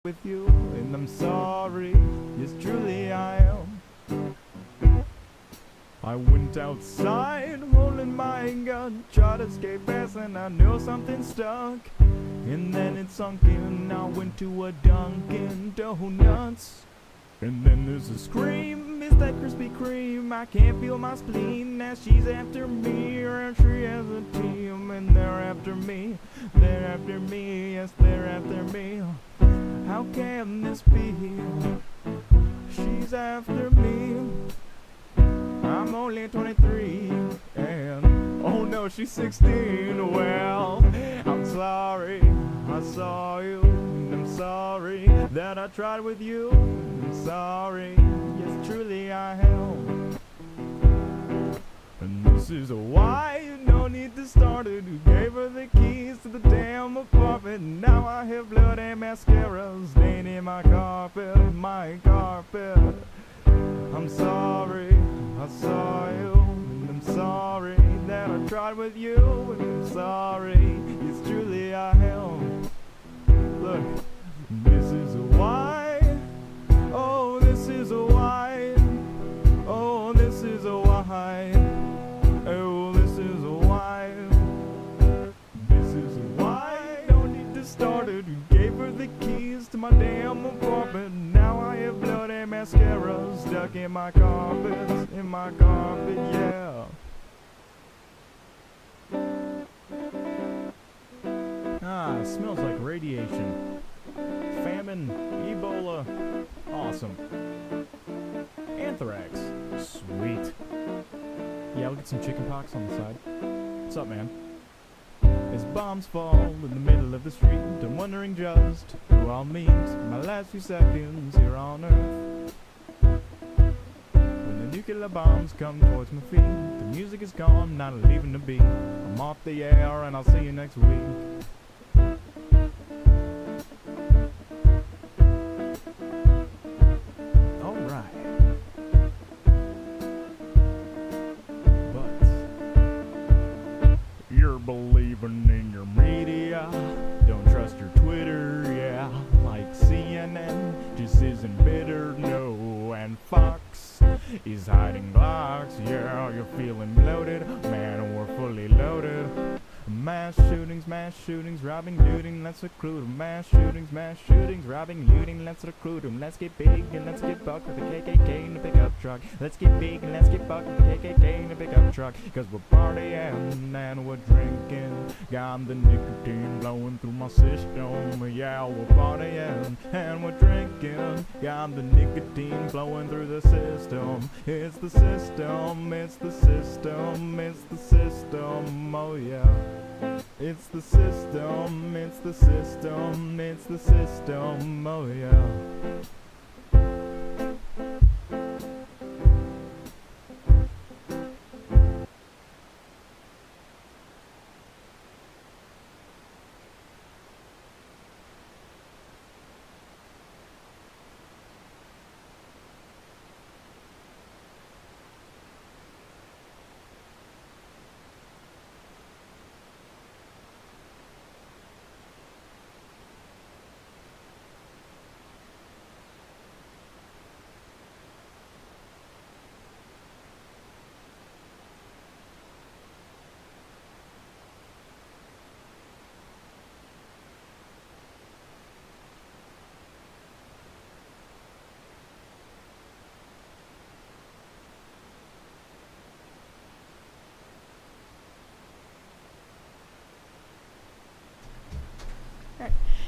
with you, and I'm sorry, yes truly I am. I went outside holding my gun, tried to escape fast and I knew something stuck. And then it sunk in, I went to a Dunkin' Donuts. And then there's a scream, it's that Krispy Kreme. I can't feel my spleen, now she's after me. And she has a team, and they're after me. They're after me, yes they're after me. How can this be? She's after me. I'm only 23, and oh no, she's 16. Well, I'm sorry, I saw you, and I'm sorry that I tried with you. I'm sorry, yes, truly I am. And this is why you no need to start it. Who gave her the keys to the damn apartment? Now I have blood and mascara staining my carpet, my carpet. I'm sorry, I saw you, and I'm sorry that I tried with you, and I'm sorry, yes, truly I am. Look, this is why, oh, this is why, oh, this is why, oh, this is why, this is why. Don't need to start it. Who gave her the keys to my damn apartment? Now I have blood and mascara stuck in my carpet, yeah. Ah, it smells like radiation. Famine, Ebola, awesome. Anthrax, sweet. Yeah, we'll get some chicken pox on the side. What's up, man? As bombs fall in the middle of the street, I'm wondering just who I'll meet my last few seconds here on Earth. When the nuclear bombs come towards my feet, the music is gone, not leaving the beat. I'm off the air and I'll see you next week. Alright. But you're believing in your media, don't trust your Twitter, yeah. Like CNN just isn't bitter, no. And Fox is hiding blocks, yeah. You're feeling bloated, man, we're fully loaded. Mass shootings, robbing, looting, let's recruit 'em. Mass shootings, robbing, looting, let's recruit 'em. Let's get big and let's get bucked with the KKK in the pickup truck. Let's get big and let's get bucked with the KKK in the pickup truck. Cause we're partying and we're drinking, got the nicotine blowing through my system. Yeah, we're partying and we're drinking, got the nicotine blowing through the system. It's the system, it's the system, it's the system, oh yeah. It's the system, it's the system, it's the system, oh yeah.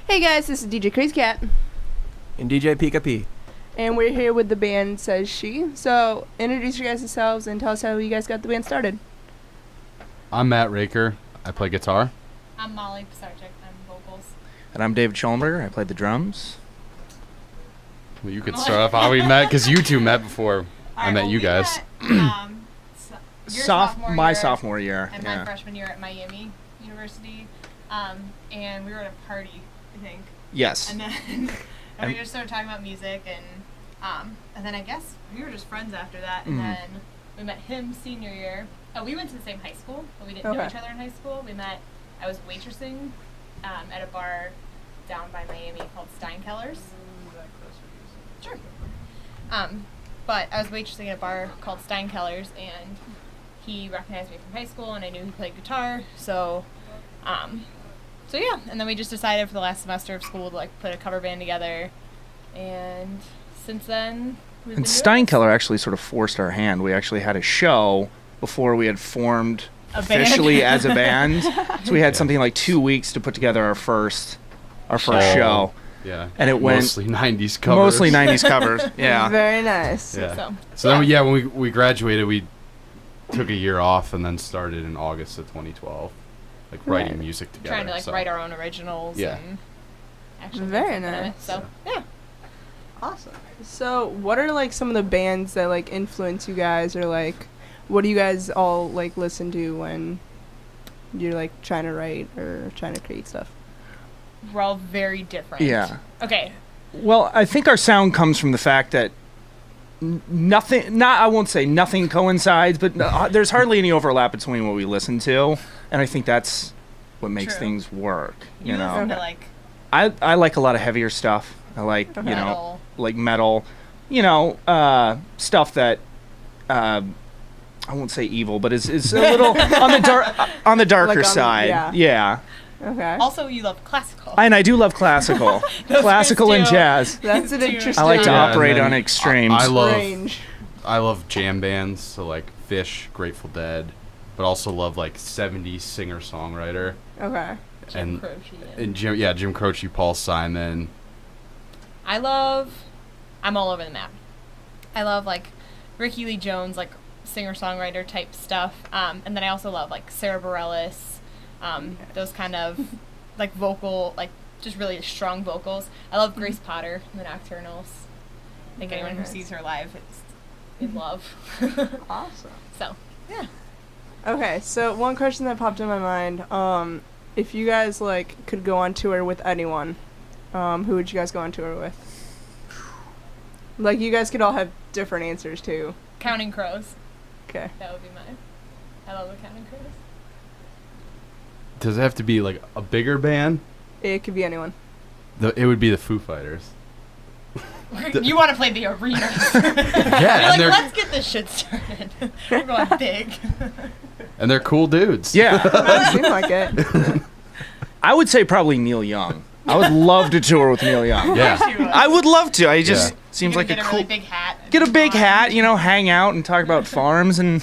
Hey guys, this is DJ Crazy Cat, And DJ Pika P. and we're here with the band Says She. So, introduce you guys yourselves and tell us how you guys got the band started. I'm Matt Raker. I play guitar. I'm Molly Pisarczyk. I'm vocals. And I'm David Schollenberger. I played the drums. Well, you could start off how we met, because you two met before I met you guys. Your Sophomore year. And my freshman year at Miami University. And we were at a party, I think. Yes. And then and we just started talking about music, and then I guess we were just friends after that. And then we met him senior year. Oh, we went to the same high school, but we didn't know each other in high school. We met. I was waitressing at a bar down by Miami called Steinkellers. Sure. But I was waitressing at a bar called Steinkellers, and he recognized me from high school, and I knew he played guitar. So yeah. And then we just decided for the last semester of school to like put a cover band together, and since then we've And been doing this. Steinkeller actually sort of forced our hand. We actually had a show before we had formed A band. officially as a band. So we had something like 2 weeks to put together our first show. Yeah. And it went mostly 90s covers. Mostly 90s covers. Yeah. Very nice. Yeah. So Then when we graduated, we took a year off and then started in August of 2012, like writing Right. music together. trying to like so. write our own originals. Yeah. And actually Very make something of it. nice. So yeah. Awesome. So, what are like some of the bands that like influence you guys, or like, what do you guys all like listen to when you're like trying to write or trying to create stuff? We're all very different. Yeah. Okay. Well, I think our sound comes from the fact that I won't say nothing coincides, but there's hardly any overlap between what we listen to, and I think that's what makes True. things work, you listen know. to Okay. like I like a lot of heavier stuff. I like, you know, metal. like metal, you know, stuff that I won't say evil, but is a little on the darker Like side. yeah. Okay. Also, you love classical. And I do love classical, classical guys and do. jazz. That's an Dude. interesting I like to Yeah, and operate then on extremes. I love range. I love jam bands, so like Fish, Grateful Dead, but also love like 70s singer-songwriter Okay. Jim and Croce and Jim Croce, Paul Simon. I'm all over the map. I love like Ricky Lee Jones, like singer-songwriter type stuff. And then I also love like Sarah Bareilles, those kind of like vocal, like just really strong vocals. I love Grace Potter, the Nocturnals. I think Very anyone who nice. sees her live is in love. Awesome. So, yeah. Okay, so one question that popped in my mind, if you guys like could go on tour with anyone, who would you guys go on tour with? Like you guys could all have different answers too. Counting Crows. Okay. That would be mine. I love the Counting Crows. Does it have to be like a bigger band? It could be anyone. It would be the Foo Fighters. You want to play the arena. Yeah, You're and like, they're let's get this shit started. We're going big. and they're cool dudes. Yeah. Doesn't seem like it. I would say probably Neil Young. I would love to tour with Neil Young. Yeah. I would love to. I just Yeah. seems You're like gonna a get cool. really big hat. and Get a big on. hat, you know, hang out and talk about farms and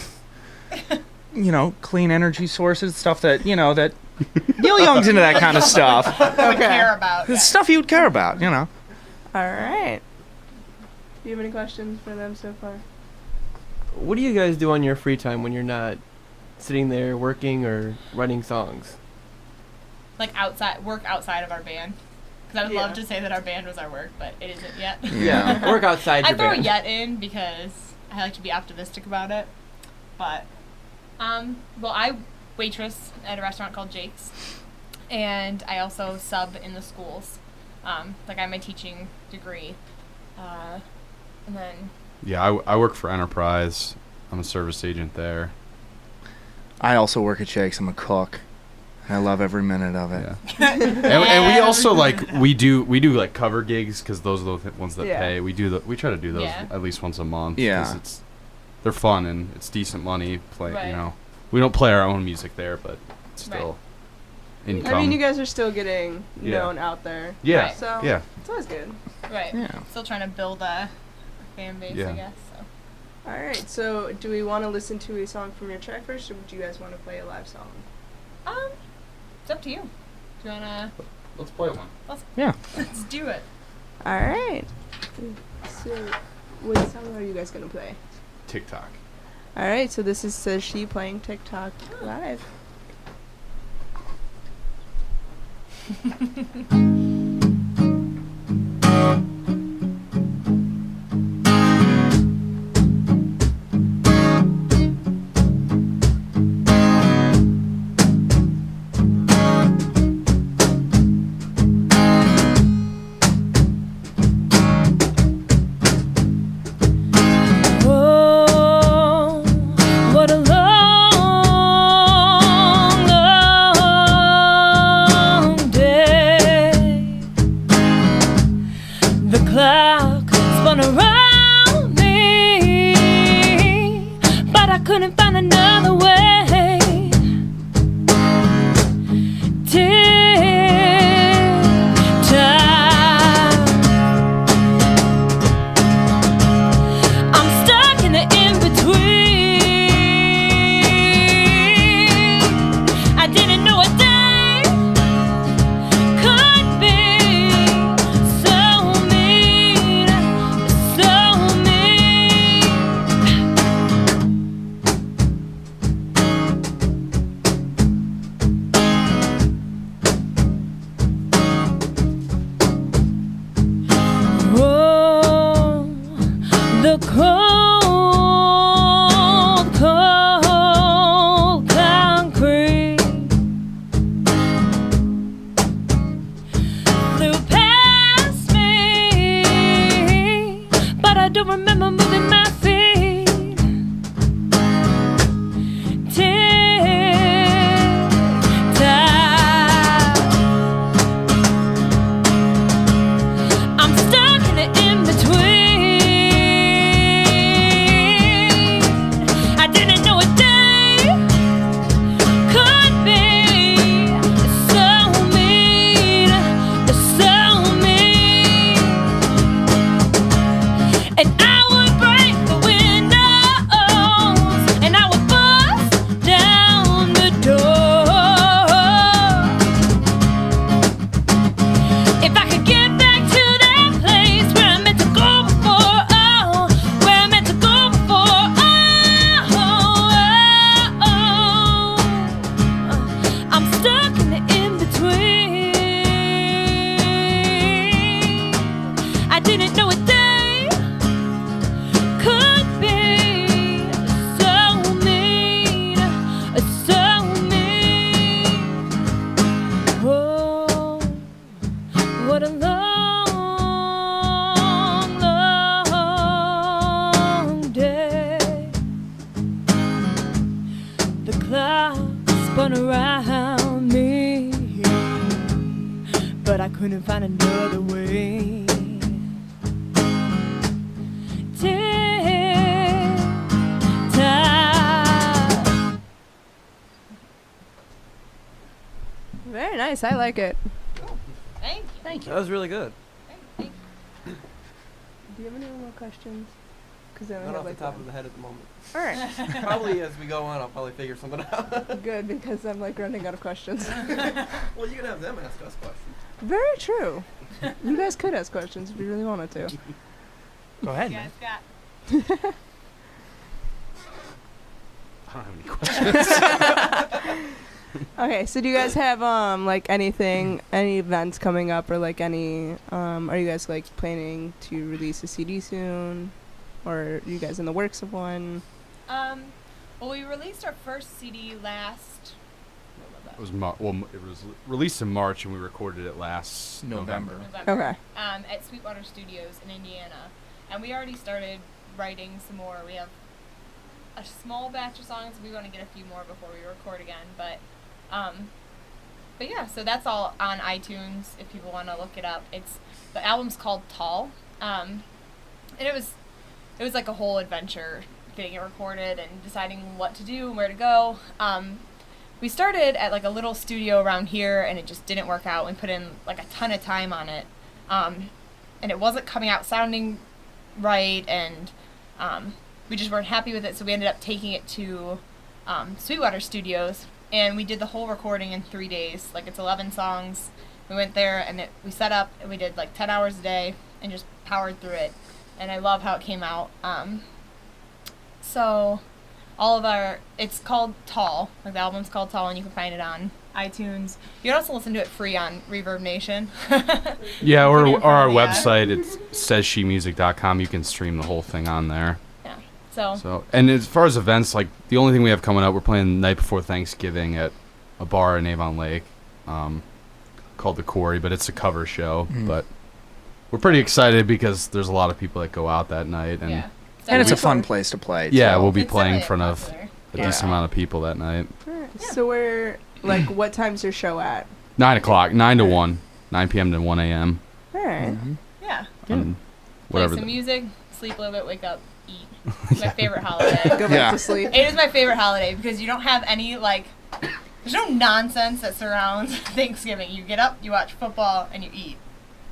you know, clean energy sources, stuff that, you know, that Neil Young's into that kind of stuff. Who would care about. The Yeah. stuff you would care about, you know. All right. Do you have any questions for them so far? What do you guys do on your free time when you're not sitting there working or writing songs? Like work outside of our band. Because I would Yeah. love to say that our band was our work, but it isn't yet. Yeah. Work outside I your throw band. yet in because I like to be optimistic about it. But, well, I waitress at a restaurant called Jake's. And I also sub in the schools. Like I have my teaching degree. And then Yeah, I work for Enterprise. I'm a service agent there. I also work at Jake's. I'm a cook. I love every minute of it. Yeah. and we also like we do like cover gigs because those are the ones that Yeah. pay. We try to do those Yeah. at least once a month. Yeah. 'cause they're fun and it's decent money. Right. You know, we don't play our own music there, but it's still income. I mean, you guys are still getting Yeah. known out there. yeah, Right. So yeah. it's always good. right, Yeah. still trying to build a fan base, Yeah. I guess. So. All right. So do we want to listen to a song from your track first, or do you guys want to play a live song? It's up to you. Do you wanna? Let's play one. Let's do it. All right. So what song are you guys gonna play? TikTok. All right. So this is Says She playing TikTok live. Oh, what a long, long day. The clock spun around me, but I couldn't find another way. The cold, cold concrete flew past me, but I don't remember moving my feet. Tick-tock, I'm stuck in the in-between. What a long, long day. The clock spun around me, but I couldn't find another way. Tick-tock. Very nice. I like it. Thank you. That was really good. Thank you. Do you have any more questions? Because I only Not have off the like top one. of the head at the moment. All right. Probably as we go on, I'll probably figure something out. Good, because I'm like running out of questions. Well, you can have them ask us questions. Very true. You guys could ask questions if you really wanted to. Go ahead, You man. guys got I don't have any questions. Okay, so do you guys have like any events coming up, or like any are you guys like planning to release a CD soon, or are you guys in the works of one? well, we released our first CD last. What was that? It was it was released in March and we recorded it last November. Okay. At Sweetwater Studios in Indiana, and we already started writing some more. We have a small batch of songs. We want to get a few more before we record again, but yeah. So that's all on iTunes if people want to look it up. The album's called Tall, and it was like a whole adventure getting it recorded and deciding what to do and where to go. We started at like a little studio around here, and it just didn't work out. We put in like a ton of time on it, and it wasn't coming out sounding right, and we just weren't happy with it. So we ended up taking it to Sweetwater Studios, and we did the whole recording in 3 days. Like, it's 11 songs. We went there, and we set up, and we did like 10 hours a day and just powered through it. And I love how it came out. So it's called Tall. Like, the album's called Tall, and you can find it on iTunes. You can also listen to it free on Reverb Nation. Yeah, or Pretty our fun, yeah. website, it's sayshemusic.com. You can stream the whole thing on there. Yeah. So, and as far as events, like the only thing we have coming up, we're playing the night before Thanksgiving at a bar in Avon Lake, called the Quarry, but it's a cover show. But we're pretty excited because there's a lot of people that go out that night, and Yeah. And it's a So fun place to play. yeah, too. we'll be it's playing in definitely front of popular. a decent amount of people that night. Alright, so we're like, what time's your show at? 9 o'clock, 9 to 1, 9 p.m. to 1 a.m. All right. Mhm. Yeah. and Play whatever. some music, sleep a little bit, wake up, eat. It's my favorite holiday. Go back Yeah. to sleep. It is my favorite holiday because you don't have any there's no nonsense that surrounds Thanksgiving. You get up, you watch football, and you eat,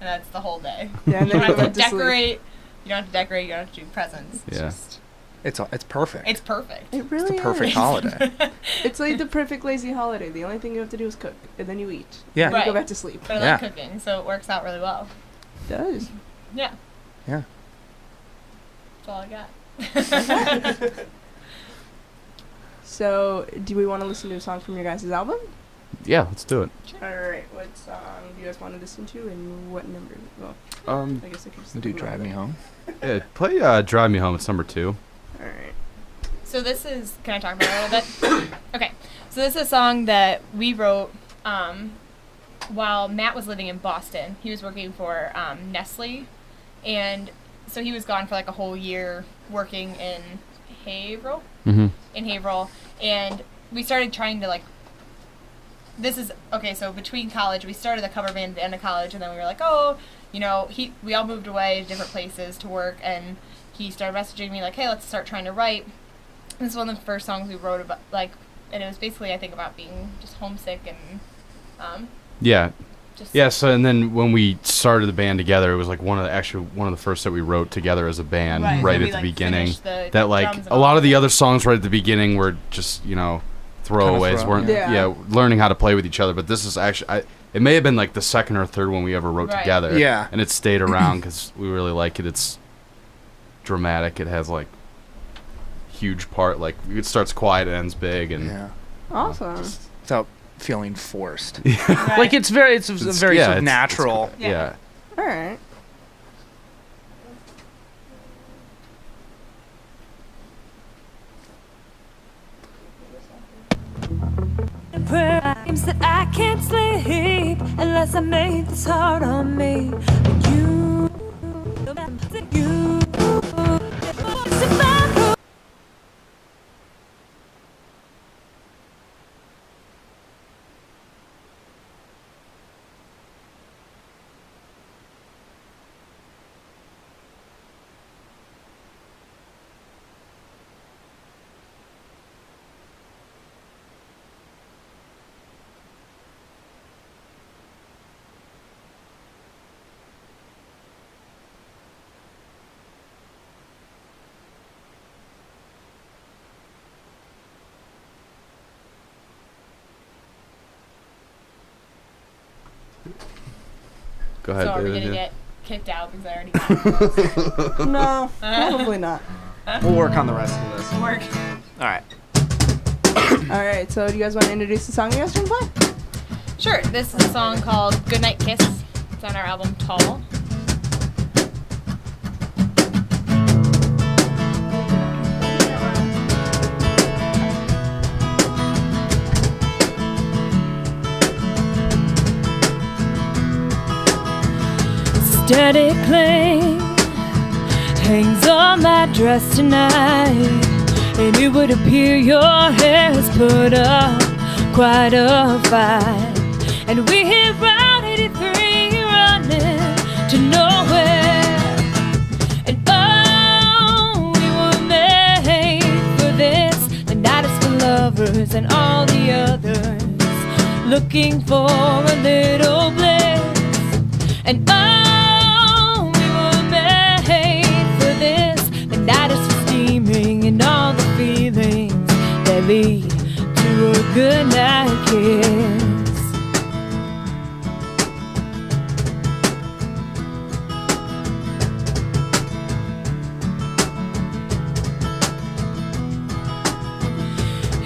and that's the whole day. Yeah, and You then don't you go have back to to sleep. decorate. You don't have to decorate. You don't have to do presents. It's Yeah. just, It's perfect. it's perfect. It really the perfect is. holiday. It's like the perfect lazy holiday. The only thing you have to do is cook, and then you eat. Yeah. And you go Right. back to sleep. But I Yeah. like cooking, so it works out really well. It does. Yeah. Yeah. That's all I got. So, do we want to listen to a song from your guys' album? Yeah, let's do it. Alright, what song do you guys want to listen to, and what number? Well, I guess I could just Do Drive Me Home. Yeah, play "Drive Me Home." It's number 2. Alright. So this is, can I talk about it a little bit? Okay. So this is a song that we wrote while Matt was living in Boston. He was working for Nestle, and so he was gone for like a whole year working in Haverhill. Mm-hmm. In Haverhill, and we started trying to this is okay. So between college, we started a cover band at the end of college, and then we were like, oh, we all moved away to different places to work, and he started messaging me like, hey, let's start trying to write. This is one of the first songs we wrote about, and it was basically I think about being just homesick and Yeah. just Yeah, so and then when we started the band together, it was like one of the first that we wrote together as a band Right, right, so at we, the beginning. finished the That like drums and a lot all of the that. other songs right at the beginning were just, throwaways. throw- Weren't yeah. learning how to play with each other, but this is actually it may have been like the second or third one we ever wrote Right. together. Yeah. And it stayed around cuz we really like it. It's dramatic. It has like huge part like it starts quiet, it ends big, and Yeah. Awesome. Without feeling forced. Right. Like it's very sort of it's- natural. Yeah. Alright. Prayer seems that I can't sleep unless I make this hard on me. But you, go ahead. So are we David, gonna yeah. get kicked out because I already got it? No, probably not. We'll work on the rest of this. Work. All right. Alright, so do you guys want to introduce the song you guys want to play? Sure. This is a song called Goodnight Kiss. It's on our album Tall. steady cling hangs on my dress tonight, and it would appear your hair has put up quite a fight. And we hit Route 83 running to nowhere, and oh, we were made for this. The night is for lovers and all the others looking for a little bliss. And oh, we were made for this. The night is for steaming and all the feelings that lead to a good night kiss.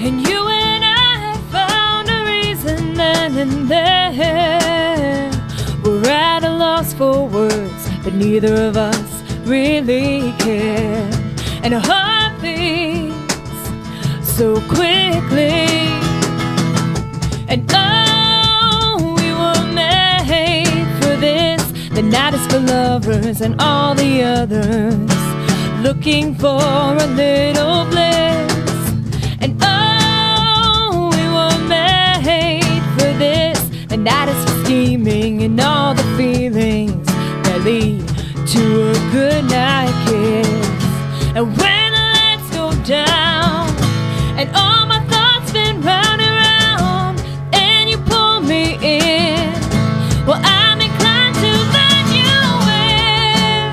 And you and I found a reason then and there. We're at a loss for words, but neither of us really care. And our heart beats so quickly. And oh, we were made for this. The night is for lovers and all the others looking for a little bliss. And oh, we were made for this. The night is for scheming and all the feelings that lead to a good night kiss. And when the lights go down and all my thoughts spin round and round, and you pull me in, well, I'm inclined to let you in.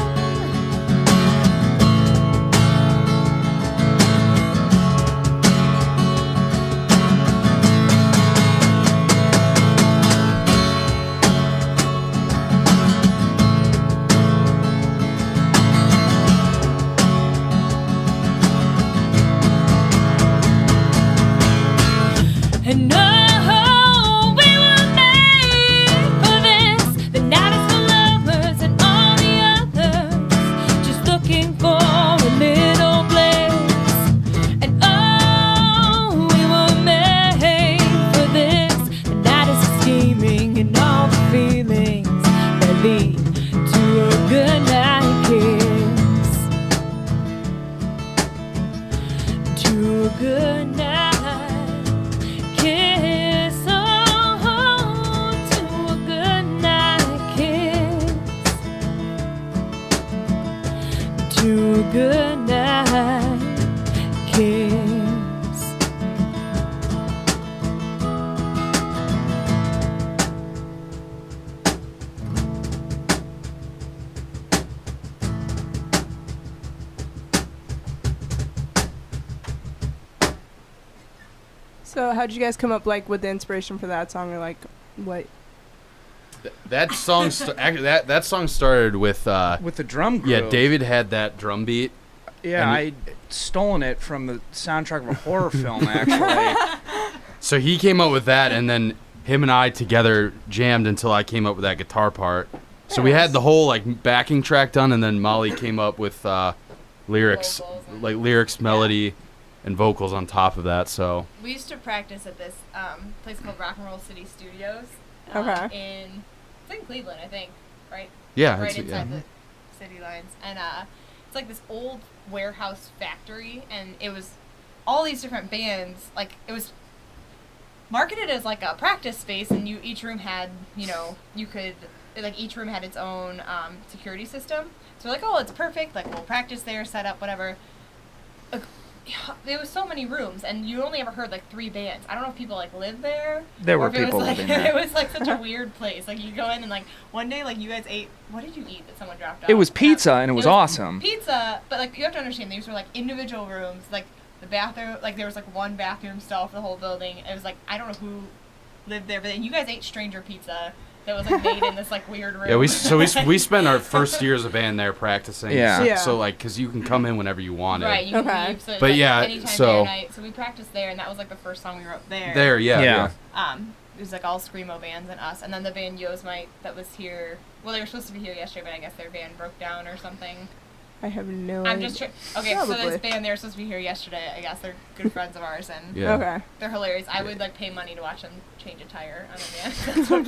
And oh, we were made for this. The night is for lovers and all the others just looking for a middle place. And oh, we were made for this. The night is for scheming and all the feelings that lead to a good night kiss. To a good night. Kiss, oh, to a good night kiss, to a good night kiss. So how'd you guys come up like with the inspiration for that song, or like what? That song that song started with With the drum groove. yeah, David had that drum beat. Yeah, and I stolen it from the soundtrack of a horror film, actually. So he came up with that, and then him and I together jammed until I came up with that guitar part. So we had the whole like backing track done, and then Molly came up with lyrics, Vocals and- like lyrics, melody, and vocals on top of that. So We used to practice at this place called Rock and Roll City Studios. Okay. It's in Cleveland, I think, right? yeah, Right it's, inside yeah. the city lines. And it's like this old warehouse factory, and it was all these different bands. Like, it was marketed as like a practice space, and each room had, each room had its own security system. So we're like, oh, it's perfect. Like, we'll practice there, set up, whatever. There was so many rooms, and you only ever heard like 3 bands. I don't know if people like lived there. There or were if it was, people like, living there. It was like such a weird place. Like, you go in and like one day, like, you guys ate. What did you eat that someone dropped off? It was pizza, and it was awesome. Pizza, but like you have to understand, these were like individual rooms. Like the bathroom, like there was like one bathroom stall for the whole building. It was like I don't know who lived there, but then you guys ate stranger pizza that was like made in this like weird room. Yeah, we spent our first years of band there practicing. Yeah. Yeah. So like, cause you can come in whenever you want. Right, you can Okay. leave. So it's, But like, yeah, anytime so- day or night. So we practiced there, and that was like the first song we wrote there. There, yeah. Yeah. It was like all screamo bands and us, and then the band Yosemite that was here. Well, they were supposed to be here yesterday, but I guess their van broke down or something. I have no. I'm just okay. So Probably. this band, they were supposed to be here yesterday. I guess they're good friends of ours, and Yeah. Okay. they're hilarious. I would like pay money to watch them change a tire on a van. That's what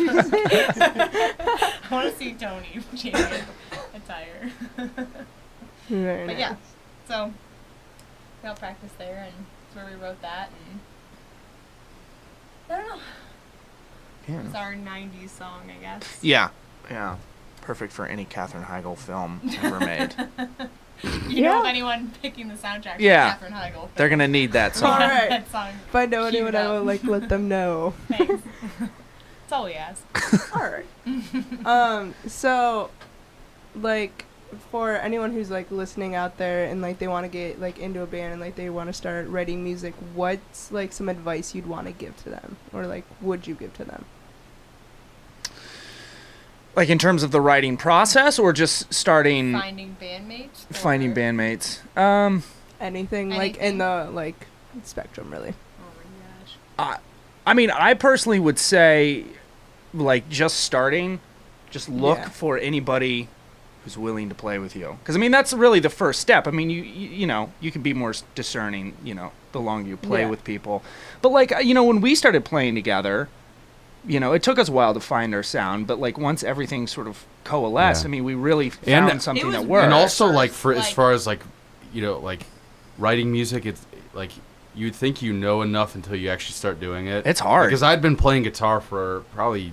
I want to see Tony change a tire. Very But nice. yeah, so we all practiced there, and that's where we wrote that. And I don't know. It's our '90s song, I guess. Yeah, yeah. Perfect for any Katherine Heigl film ever made. You know of Yeah. anyone picking the soundtrack for Yeah. Katherine Heigl? They're going to need that song. Alright. That song. If I know Queued anyone, I up. will like let them know. Thanks. That's all we ask. All right. So, like, for anyone who's like listening out there and like they want to get like into a band and like they want to start writing music, what's like some advice you'd want to give to them, or like would you give to them? Like in terms of the writing process, or just starting Finding bandmates. finding or- bandmates? Anything like in Anything. the like spectrum, really. Oh my gosh. I mean, I personally would say, like, just starting, just look Yeah. for anybody who's willing to play with you. Because I mean, that's really the first step. I mean, you know, you can be more discerning, you know, the longer you play Yeah. with people. But like, you know, when we started playing together, you know, it took us a while to find our sound. But like, once everything sort of coalesced, Yeah. I mean, we really found And- something It that was worked. And Right. also, like, First, for as like- far as like, you know, like writing music, it's like you'd think you know enough until you actually start doing it. It's hard. Because I'd been playing guitar for probably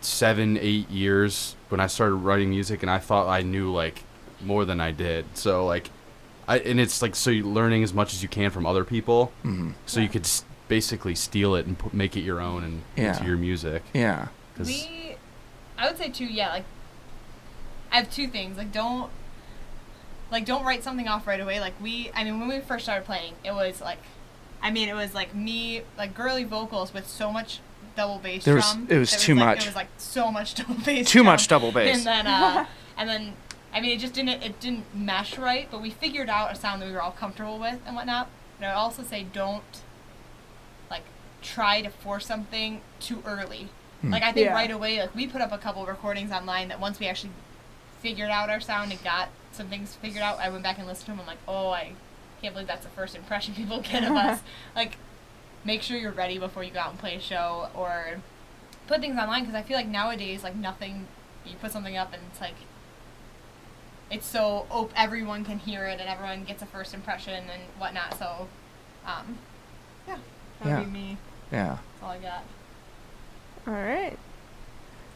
7-8 years when I started writing music, and I thought I knew like more than I did. So like, and it's like so you're learning as much as you can from other people, so you could basically steal it and make it your own and into your music. Yeah. I would say too. Yeah, like I have two things. Like don't write something off right away. Like when we first started playing, it was like me, like girly vocals with so much double bass drum. It was too much. It was like so much double bass. Too much double bass. And then it just didn't mesh right. But we figured out a sound that we were all comfortable with and whatnot. But I would also say don't like try to force something too early. Like I think right away, like we put up a couple recordings online that once we actually figured out our sound and got some things figured out, I went back and listened to them. I'm like, oh, I can't believe that's the first impression people get of us. Like, make sure you're ready before you go out and play a show or put things online, because I feel like nowadays, like nothing, you put something up and it's like, it's so everyone can hear it and everyone gets a first impression and whatnot. So, that would be me. Yeah. That's all I got. All right.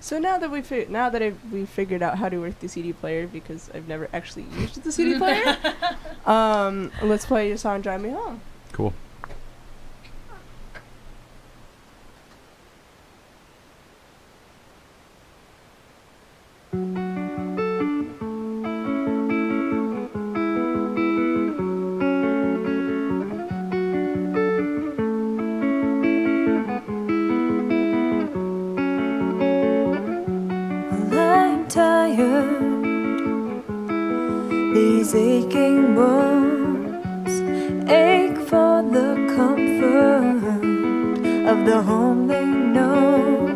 So now that we figured out how to work the CD player, because I've never actually used the CD player, let's play your song "Drive Me Home." Cool. These aching bones ache for the comfort of the home they know.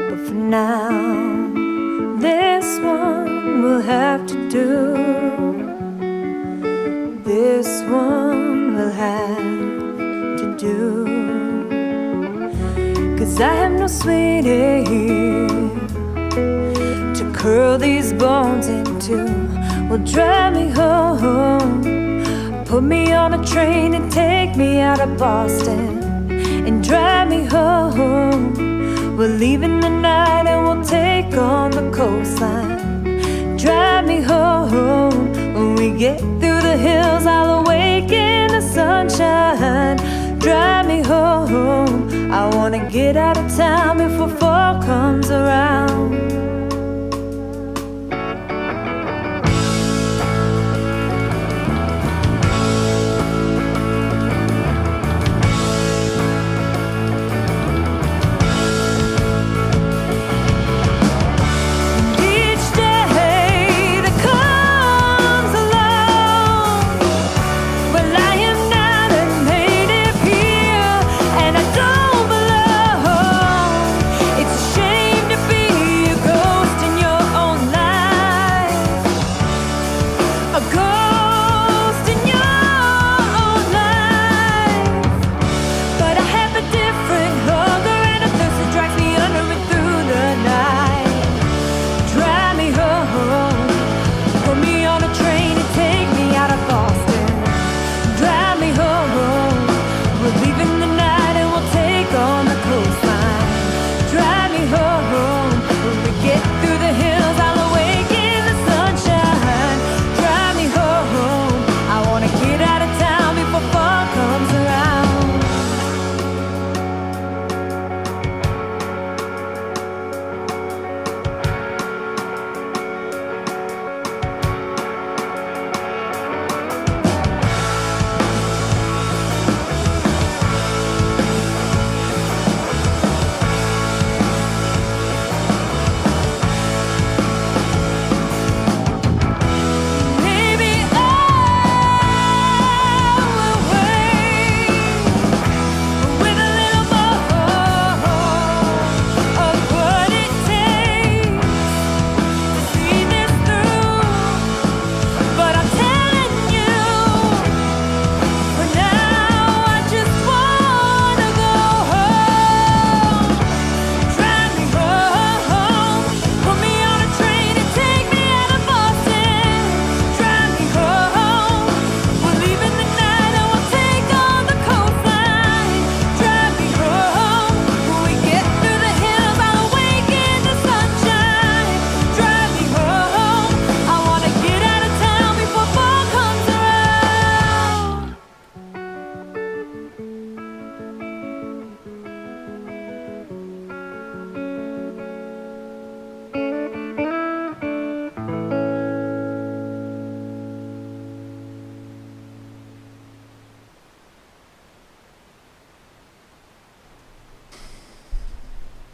But for now, this one will have to do. This one will have to do. 'Cause I have no sweetie to curl these bones into. Will drive me home, put me on a train and take me out of Boston, and drive me home. We're leaving tonight and we'll take on the coastline. Drive me home. When we get through the hills, I'll awaken the sunshine. Drive me home. I wanna get out of town before fall comes around. It's a shame to be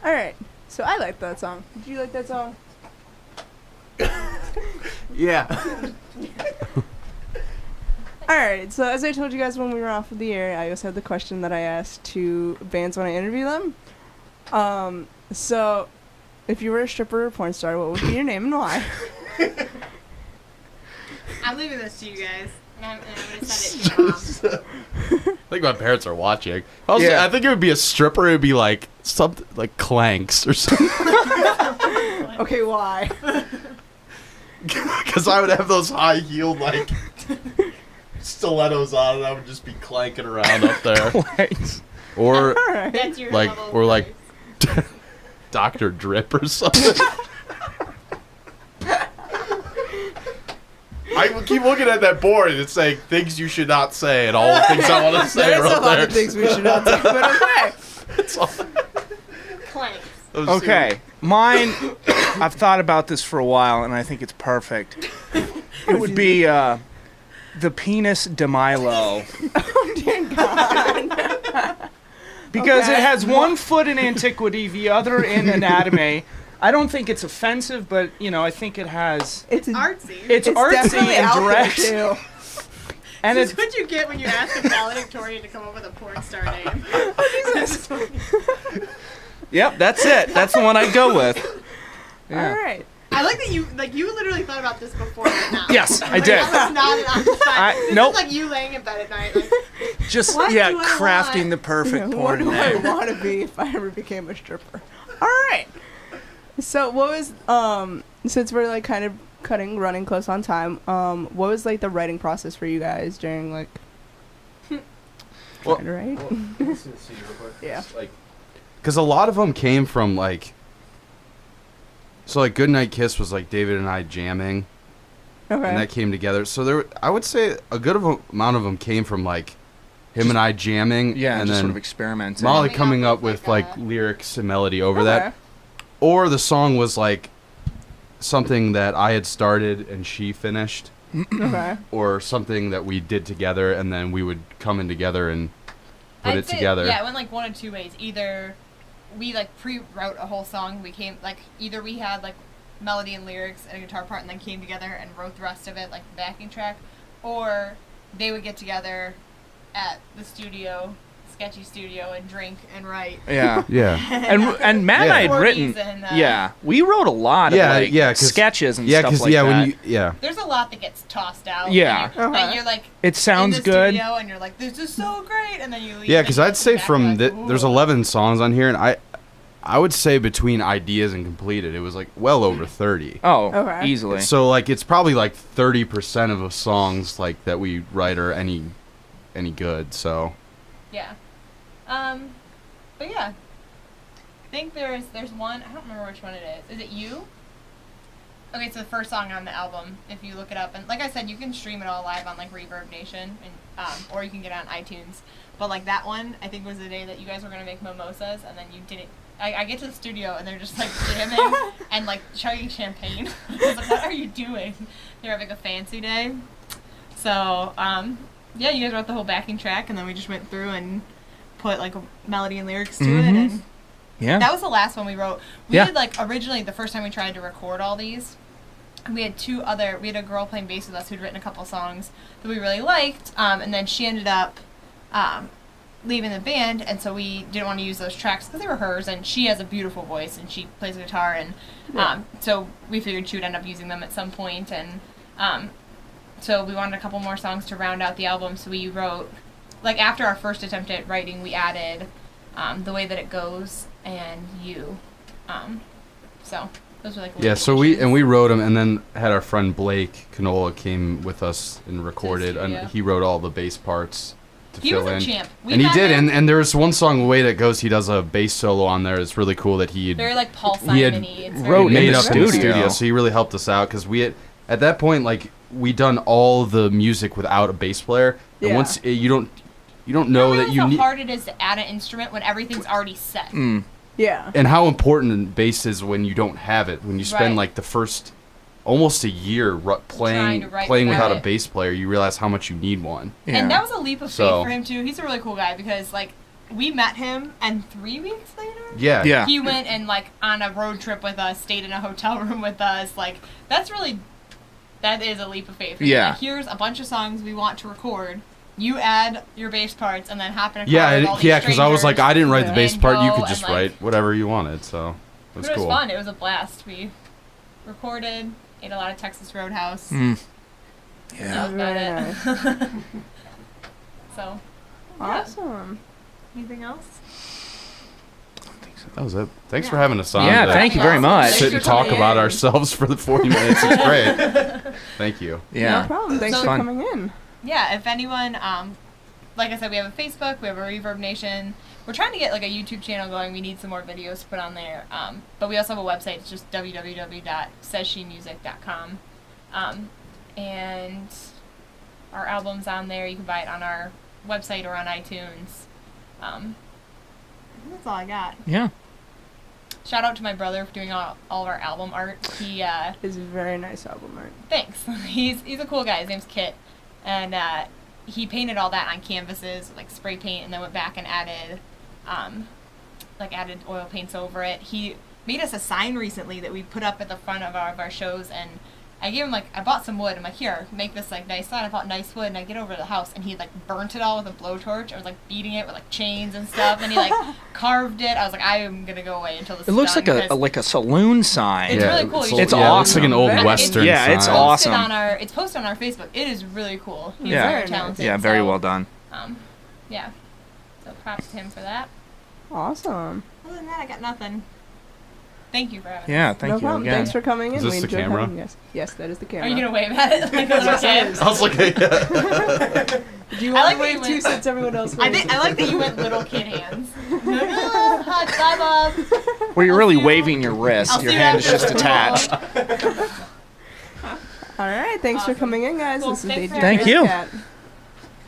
All right. So I like that song. Did you like that song? Yeah. All right. So as I told you guys when we were off of the air, I also had the question that I asked to bands when I interview them. So if you were a stripper or porn star, what would be your name and why? I'm leaving this to you guys. And I'm going to send it to your mom. I think my parents are watching. Also, Yeah. I think it would be a stripper. It would be like something like Clanks or something. Okay, why? Because I would have those high-heeled like stilettos on, and I would just be clanking around up there. Or All right. That's your like, level of or like voice. Dr. Drip or something. I keep looking at that board and it's saying things you should not say, and all the things I want to say There's are a up lot there. of things we should not say, but okay. It's all- Clanks. those Okay, mine. I've thought about this for a while, and I think it's perfect. It would be the penis de Milo. Oh dear God. Because Okay. it has one foot in antiquity, the other in anatomy. I don't think it's offensive, but I think it has. It's Artsy. It's it's artsy definitely and out there direct, too. and This it. is what you get when you ask a valedictorian to come up with a porn star name. Yep, that's it. That's the one I'd go with. Yeah. All right. I like that you literally thought about this before right now. Yes, I Like, did. That was not an on-the-side. This nope. is like you laying in bed at night. Like, Just What do I crafting want? the perfect What porn do I name. want to be if I ever became a stripper? All right. So what was since we're like kind of running close on time, what was like the writing process for you guys during like Well- trying to write? Yeah. Because a lot of them came from like, so like Goodnight Kiss was like David and I jamming, Okay. and that came together. So there, I would say a good amount of them came from like him and I jamming, Yeah, and just then sort of experimenting. Molly Coming coming up up with, with like, like a- lyrics and melody over Okay. that, or the song was like something that I had started and she finished, Okay. or something that we did together, and then we would come in together and put I'd it say, together. Yeah, it went like one of two ways. Either we like pre-wrote a whole song. We came like either we had like melody and lyrics and a guitar part, and then came together and wrote the rest of it like the backing track, or they would get together at the studio, sketchy studio, and drink and write. Yeah. Yeah. And Matt and I had 40s written. and, Yeah, we wrote a lot Yeah, of like yeah, 'cause- sketches and Yeah, stuff because like that. when you There's a lot that gets tossed out. Yeah. And you're, and you're like It sounds in the good. studio and you're like, this is so great, and then you leave. Yeah, and because you I'd look say back from and you're the, like, there's "Ooh." 11 songs on here, and I would say between ideas and completed, it was like well over 30. Oh, Okay. easily. So like it's probably like 30% of the songs like that we write are any good. So Yeah. But yeah. I think there's one, I don't remember which one it is. Is it You? Okay, it's the first song on the album, if you look it up. And like I said, you can stream it all live on like Reverb Nation, and or you can get it on iTunes. But like that one, I think was the day that you guys were gonna make mimosas, and then you didn't. I get to the studio and they're just like jamming and like chugging champagne. I was like, what are you doing? They're having a fancy day. So yeah, you guys wrote the whole backing track, and then we just went through and put like a melody and lyrics to it, and Yeah. that was the last one we wrote. We Yeah. did like originally the first time we tried to record all these. We had we had a girl playing bass with us who'd written a couple songs that we really liked, and then she ended up leaving the band, and so we didn't want to use those tracks because they were hers, and she has a beautiful voice and she plays guitar, and so we figured she would end up using them at some point, and so we wanted a couple more songs to round out the album, so we wrote, like after our first attempt at writing, we added The Way That It Goes and You. So those were like yeah, so we wrote them, and then had our friend Blake Canola came with us and recorded, studio. and he wrote all the bass parts to He fill was a in. champ. We And he had did, him- and there's one song, The Way That Goes, he does a bass solo on there. It's really cool that he very like Paul he had Simon-y. It's wrote very in made the up in the studio. studio, so he really helped us out because we had at that point like we done all the music without a bass player, and Yeah. once you don't know know that you how need hard it is to add an instrument when everything's already set. Yeah. and how important bass is when you don't have it. When you spend Right. like the first almost a year Trying playing to write without without a it. bass player, you realize how much you need one. Yeah. And that was a leap of faith So- for him too. He's a really cool guy because like we met him, and 3 weeks later, Yeah. he went and like on a road trip with us, stayed in a hotel room with us. Like that is a leap of faith. Yeah. Like, here's a bunch of songs we want to record. You add your bass parts and then hop in a car Yeah, with all these yeah, because I was like, I didn't write the and bass part. You go could and, just like- write whatever you wanted. So it was But it was cool. fun. It was a blast. We recorded, ate a lot of Texas Roadhouse. Mm. That Yeah. was about Very it. So, Awesome. anything else? That was it. Thanks for having us on. Yeah, to thank you very much. Sit and talk about ourselves for the 40 minutes. It's great. Thank you. No Yeah. problem. Thanks So- for Fun. coming in. Yeah, if anyone, like I said, we have a Facebook, we have a Reverb Nation. We're trying to get like a YouTube channel going. We need some more videos to put on there. But we also have a website. It's just www.saysshemusic.com. And our album's on there. You can buy it on our website or on iTunes. That's all I got. Yeah. Shout out to my brother for doing all of our album art. He It's a very nice album art. Thanks. He's a cool guy. His name's Kit, and he painted all that on canvases with, like spray paint, and then went back and added oil paints over it. He made us a sign recently that we put up at the front of our shows, and I gave him I bought some wood. I'm like, here, make this nice sign. I bought nice wood, and I get over to the house, and he burnt it all with a blowtorch. I was beating it with chains and stuff, and he carved it. I was like, I am gonna go away until this. It looks is done like a saloon sign. It's really cool. You It's should- yeah, it looks like an old Very- western. Yeah, it's sign. awesome. It's posted on our Facebook. It is really cool. He's Yeah. very talented. Yeah, very so, well done. Yeah. So props to him for that. Awesome. Other than that, I got nothing. Thank you for having Yeah, us. thank no you problem. again. Thanks for coming in. Is this we the enjoyed camera? having you guys. Yes, that is the camera. Are you gonna wave at it like a little kid? I was like, yeah. Do you I want like to that wave you too went- since everyone else I waves? like that you went little kid hands. Hot bye, Bob. Well, you're I'll really see you- waving your wrist. I'll Your see you hand is after just the attached. All right. Thanks for Awesome. coming in, guys. Cool. This is Thanks DJ for Thank you. Cat.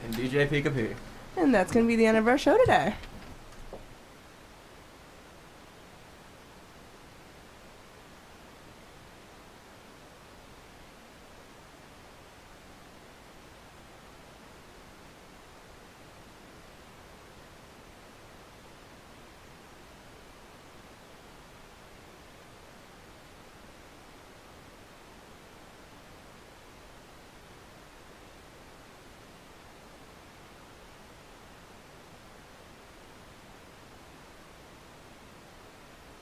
And DJ Pika P. And that's going to be the end of our show today.